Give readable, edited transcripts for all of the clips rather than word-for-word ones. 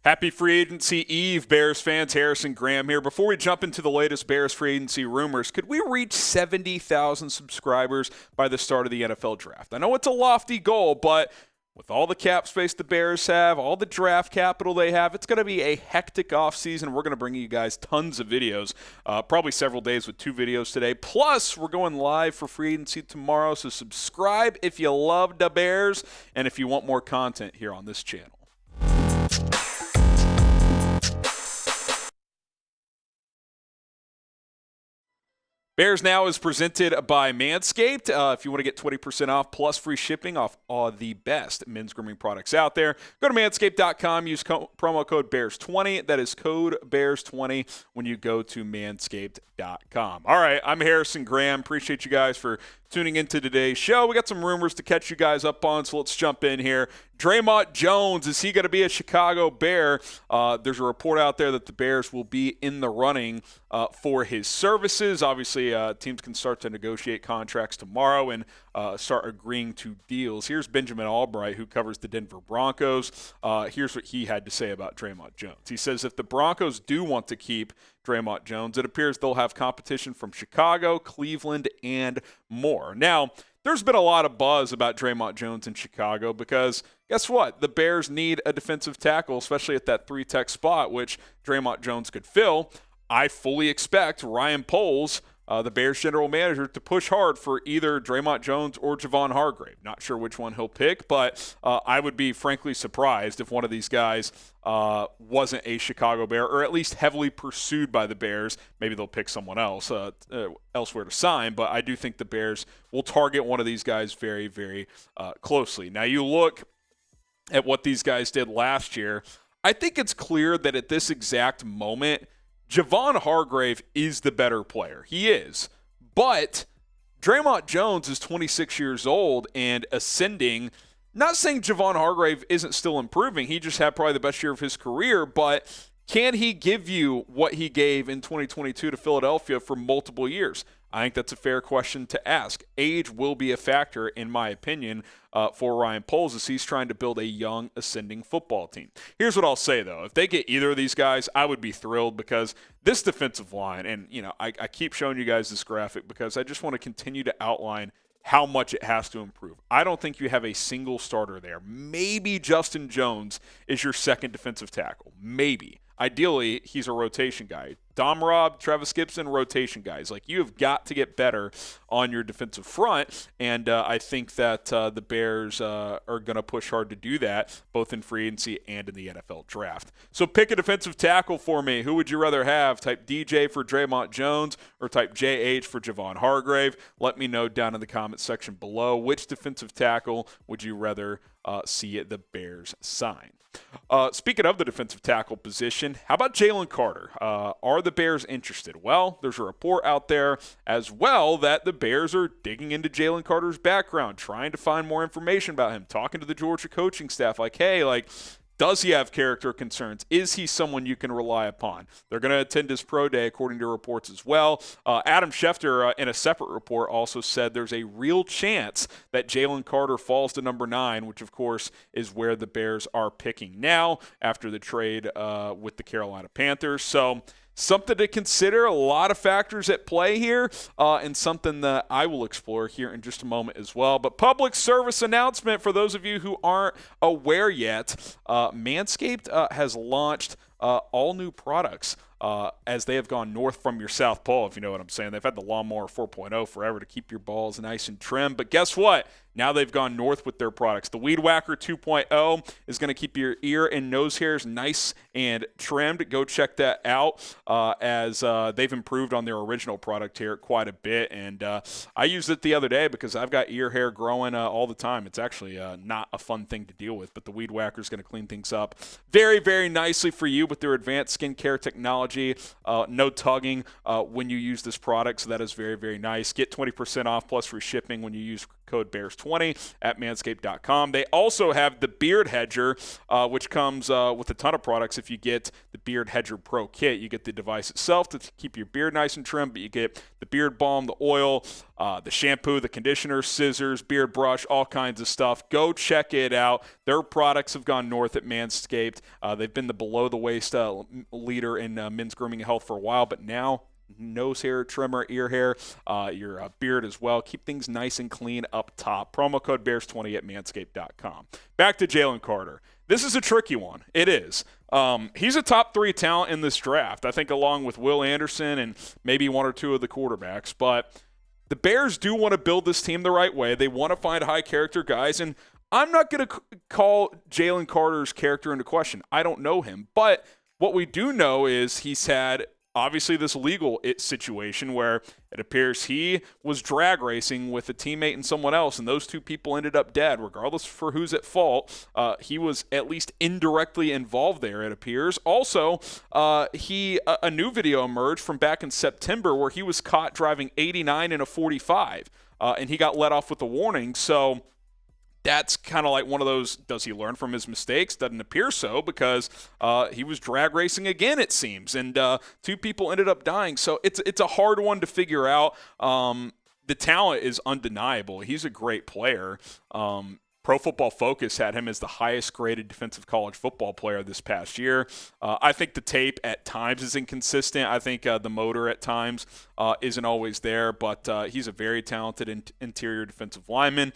Happy Free Agency Eve, Bears fans. Harrison Graham here. Before we jump into the latest Bears free agency rumors, could we reach 70,000 subscribers by the start of the NFL draft? I know it's a lofty goal, but with all the cap space the Bears have, all the draft capital they have, it's going to be a hectic offseason. We're going to bring you guys tons of videos, probably several days with 2 videos today. Plus, we're going live for free agency tomorrow, so subscribe if you love the Bears and if you want more content here on this channel. Bears Now is presented by Manscaped. If you want to get 20% off plus free shipping off all the best men's grooming products out there, go to manscaped.com. Use promo code BEARS20. That is code BEARS20 when you go to manscaped.com. All right, I'm Harrison Graham. Appreciate you guys for tuning into today's show. We got some rumors to catch you guys up on, so let's jump in here. Dre'mont Jones, is he going to be a Chicago Bear? There's a report out there that the Bears will be in the running for his services. Obviously, teams can start to negotiate contracts tomorrow and start agreeing to deals. Here's Benjamin Allbright, who covers the Denver Broncos. Here's what he had to say about Dre'mont Jones. He says, if the Broncos do want to keep Dre'mont Jones, it appears they'll have competition from Chicago, Cleveland, and more. Now, there's been a lot of buzz about Dre'mont Jones in Chicago because guess what? The Bears need a defensive tackle, especially at that 3-tech spot, which Dre'mont Jones could fill. I fully expect Ryan Poles, the Bears general manager, to push hard for either Dre'mont Jones or Javon Hargrave. Not sure which one he'll pick, but I would be frankly surprised if one of these guys wasn't a Chicago Bear, or at least heavily pursued by the Bears. Maybe they'll pick someone else elsewhere to sign, but I do think the Bears will target one of these guys very, very closely. Now, you look at what these guys did last year, I think it's clear that at this exact moment, Javon Hargrave is the better player. He is. But Dre'mont Jones is 26 years old and ascending. Not saying Javon Hargrave isn't still improving. He just had probably the best year of his career, but can he give you what he gave in 2022 to Philadelphia for multiple years? I think that's a fair question to ask. Age will be a factor, in my opinion, for Ryan Poles as he's trying to build a young, ascending football team. Here's what I'll say, though. If they get either of these guys, I would be thrilled because this defensive line, and I keep showing you guys this graphic because I just want to continue to outline how much it has to improve. I don't think you have a single starter there. Maybe Justin Jones is your second defensive tackle. Maybe. Ideally, he's a rotation guy. Dom Robb, Travis Gibson, rotation guys. Like, you have got to get better on your defensive front, and I think that the Bears are going to push hard to do that, both in free agency and in the NFL draft. So pick a defensive tackle for me. Who would you rather have? Type DJ for Dre'mont Jones or type JH for Javon Hargrave? Let me know down in the comments section below. Which defensive tackle would you rather see the Bears sign? Speaking of the defensive tackle position, how about Jalen Carter? Are the Bears interested? Well, there's a report out there as well that the Bears are digging into Jalen Carter's background, trying to find more information about him, talking to the Georgia coaching staff like, hey, does he have character concerns? Is he someone you can rely upon? They're going to attend his pro day, according to reports as well. Adam Schefter, in a separate report, also said there's a real chance that Jalen Carter falls to number 9, which, of course, is where the Bears are picking now after the trade with the Carolina Panthers. So something to consider, a lot of factors at play here, and something that I will explore here in just a moment as well. But public service announcement for those of you who aren't aware yet, Manscaped has launched all new products as they have gone north from your South Pole, if you know what I'm saying. They've had the Lawnmower 4.0 forever to keep your balls nice and trim. But guess what? Now they've gone north with their products. The Weed Whacker 2.0 is going to keep your ear and nose hairs nice and trimmed. Go check that out as they've improved on their original product here quite a bit. And I used it the other day because I've got ear hair growing all the time. It's actually not a fun thing to deal with, but the Weed Whacker is going to clean things up very, very nicely for you with their advanced skincare technology. No tugging when you use this product, so that is very, very nice. Get 20% off plus free shipping when you use code BEARS20 at manscaped.com. They also have the Beard Hedger, which comes with a ton of products. If you get the Beard Hedger Pro Kit, you get the device itself to keep your beard nice and trim, but you get the beard balm, the oil, the shampoo, the conditioner, scissors, beard brush, all kinds of stuff. Go check it out. Their products have gone north at Manscaped. They've been the below-the-waist leader in men's grooming and health for a while, but now nose hair trimmer, ear hair, your beard as well. Keep things nice and clean up top. Promo code BEARS20 at manscaped.com. Back to Jalen Carter. This is a tricky one. It is. He's a top 3 talent in this draft, I think, along with Will Anderson and maybe one or two of the quarterbacks. But the Bears do want to build this team the right way. They want to find high-character guys, and I'm not going to call Jalen Carter's character into question. I don't know him. But what we do know is he's had obviously this legal situation where it appears he was drag racing with a teammate and someone else, and those two people ended up dead. Regardless for who's at fault, he was at least indirectly involved there, it appears. Also, a new video emerged from back in September where he was caught driving 89 in a 45, and he got let off with a warning. So that's kind of like one of those, does he learn from his mistakes? Doesn't appear so, because he was drag racing again, it seems, and two people ended up dying. So it's a hard one to figure out. The talent is undeniable. He's a great player. Pro Football Focus had him as the highest graded defensive college football player this past year. I think the tape at times is inconsistent. I think the motor at times isn't always there, but he's a very talented interior defensive lineman.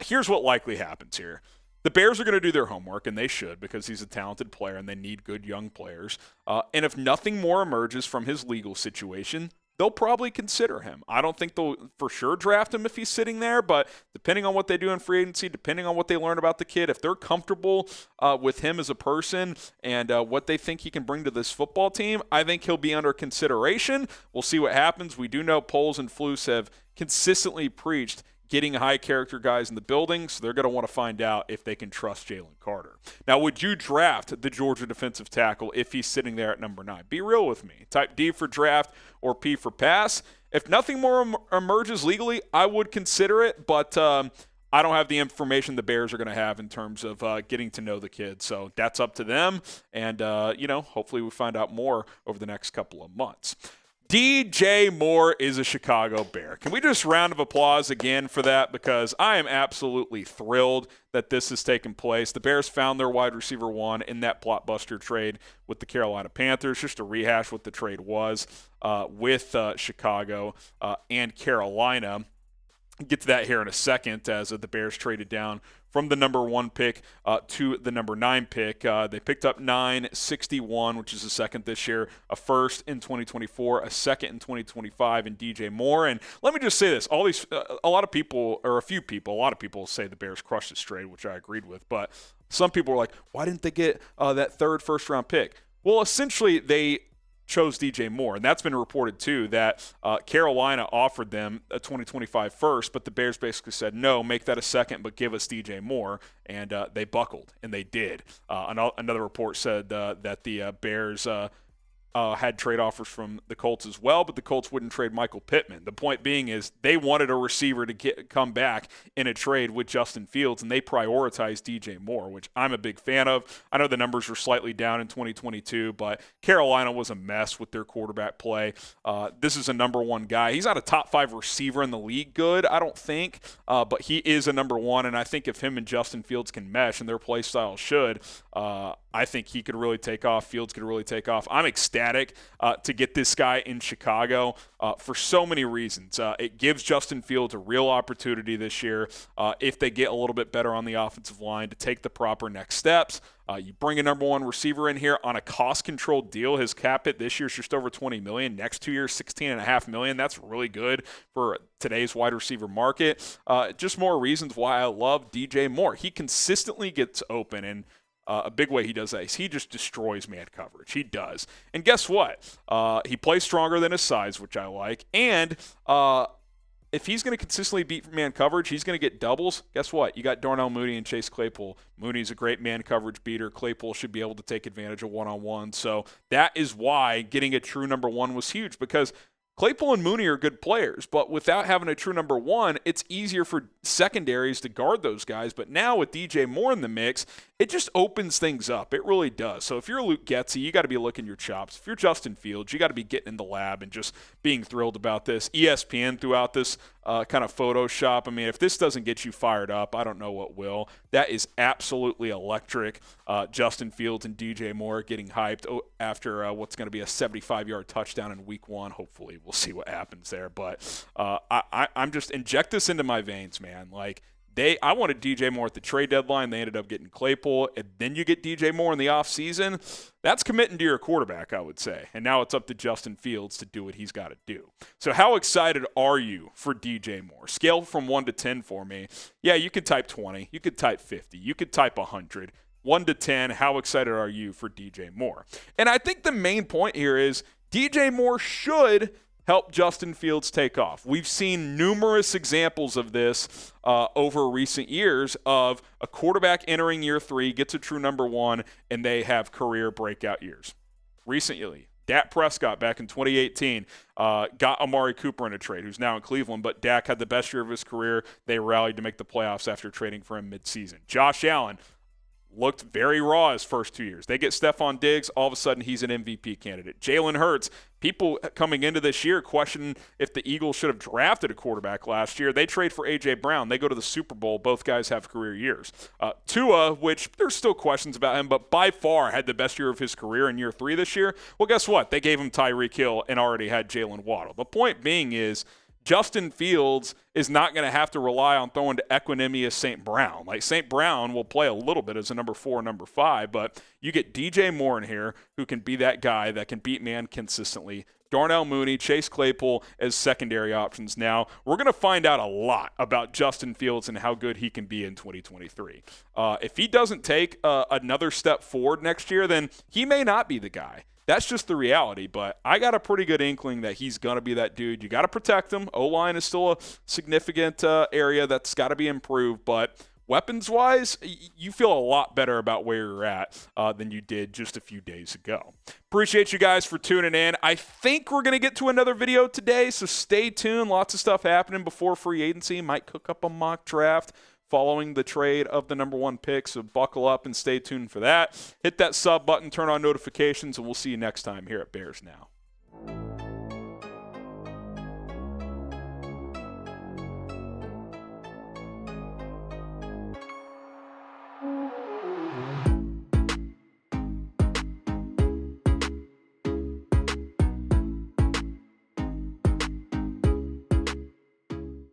Here's what likely happens here. The Bears are going to do their homework, and they should, because he's a talented player and they need good young players. And if nothing more emerges from his legal situation, they'll probably consider him. I don't think they'll for sure draft him if he's sitting there, but depending on what they do in free agency, depending on what they learn about the kid, if they're comfortable with him as a person and what they think he can bring to this football team, I think he'll be under consideration. We'll see what happens. We do know Poles and Flus have consistently preached getting high-character guys in the building, so they're going to want to find out if they can trust Jalen Carter. Now, would you draft the Georgia defensive tackle if he's sitting there at number 9? Be real with me. Type D for draft or P for pass. If nothing more emerges legally, I would consider it, but I don't have the information the Bears are going to have in terms of getting to know the kid. So that's up to them, and hopefully we find out more over the next couple of months. DJ Moore is a Chicago Bear. Can we just round of applause again for that? Because I am absolutely thrilled that this has taken place. The Bears found their wide receiver 1 in that blockbuster trade with the Carolina Panthers. Just to rehash what the trade was with Chicago and Carolina. Get to that here in a second, as the Bears traded down from the number 1 pick to the number 9 pick. They picked up 961, which is a second this year, a first in 2024, a second in 2025 in DJ Moore. And let me just say this, a lot of people say the Bears crushed this trade, which I agreed with, but some people were like, why didn't they get that third first-round pick? Well, essentially, they chose DJ Moore, and that's been reported too, that Carolina offered them a 2025 first, but the Bears basically said, no, make that a second, but give us DJ Moore, and they buckled, and they did. Another report said that the Bears had trade offers from the Colts as well, but the Colts wouldn't trade Michael Pittman. The point being is they wanted a receiver to come back in a trade with Justin Fields, and they prioritized DJ Moore, which I'm a big fan of. I know the numbers were slightly down in 2022, but Carolina was a mess with their quarterback play. This is a number 1 guy. He's not a top 5 receiver in the league good, I don't think, but he is a number 1, and I think if him and Justin Fields can mesh, and their play style should, I think he could really take off. Fields could really take off. I'm ecstatic to get this guy in Chicago for so many reasons. It gives Justin Fields a real opportunity this year if they get a little bit better on the offensive line to take the proper next steps. You bring a number 1 receiver in here on a cost-controlled deal. His cap hit this year is just over $20 million. Next 2 years, $16.5 million. That's really good for today's wide receiver market. Just more reasons why I love DJ Moore. He consistently gets open, and a big way he does that is he just destroys man coverage. He does. And guess what? He plays stronger than his size, which I like. And if he's going to consistently beat man coverage, he's going to get doubles. Guess what? You got Darnell Mooney and Chase Claypool. Mooney's a great man coverage beater. Claypool should be able to take advantage of one-on-one. So that is why getting a true number 1 was huge, because Claypool and Mooney are good players, but without having a true number one, it's easier for secondaries to guard those guys. But now with DJ Moore in the mix, it just opens things up. It really does. So if you're Luke Getsy, you got to be licking your chops. If you're Justin Fields, you got to be getting in the lab and just being thrilled about this. ESPN throughout this kind of Photoshop. I mean, if this doesn't get you fired up, I don't know what will. That is absolutely electric. Justin Fields and DJ Moore getting hyped after what's going to be a 75-yard touchdown in week 1. Hopefully we'll see what happens there. But I'm just inject this into my veins, man. Like, I wanted DJ Moore at the trade deadline. They ended up getting Claypool. And then you get DJ Moore in the offseason. That's committing to your quarterback, I would say. And now it's up to Justin Fields to do what he's got to do. So how excited are you for DJ Moore? Scale from 1 to 10 for me. Yeah, you could type 20. You could type 50. You could type 100. 1 to 10, how excited are you for DJ Moore? And I think the main point here is DJ Moore should help Justin Fields take off. We've seen numerous examples of this over recent years of a quarterback entering year 3, gets a true number 1, and they have career breakout years. Recently, Dak Prescott back in 2018 got Amari Cooper in a trade, who's now in Cleveland, but Dak had the best year of his career. They rallied to make the playoffs after trading for him midseason. Josh Allen looked very raw his first 2 years. They get Stephon Diggs, all of a sudden he's an MVP candidate. Jalen Hurts, people coming into this year questioning if the Eagles should have drafted a quarterback last year. They trade for A.J. Brown. They go to the Super Bowl. Both guys have career years. Tua, which there's still questions about him, but by far had the best year of his career in year 3 this year. Well, guess what? They gave him Tyreek Hill and already had Jalen Waddle. The point being is Justin Fields is not going to have to rely on throwing to Equanimous St. Brown. Like, St. Brown will play a little bit as a number 4, number 5, but you get DJ Moore in here who can be that guy that can beat man consistently. Darnell Mooney, Chase Claypool as secondary options. Now, we're going to find out a lot about Justin Fields and how good he can be in 2023. If he doesn't take another step forward next year, then he may not be the guy. That's just the reality, but I got a pretty good inkling that he's going to be that dude. You got to protect him. O-line is still a significant area that's got to be improved, but weapons-wise, you feel a lot better about where you're at than you did just a few days ago. Appreciate you guys for tuning in. I think we're going to get to another video today, so stay tuned. Lots of stuff happening before free agency. Might cook up a mock draft following the trade of the number 1 pick, so buckle up and stay tuned for that. Hit that sub button, turn on notifications, and we'll see you next time here at Bears Now.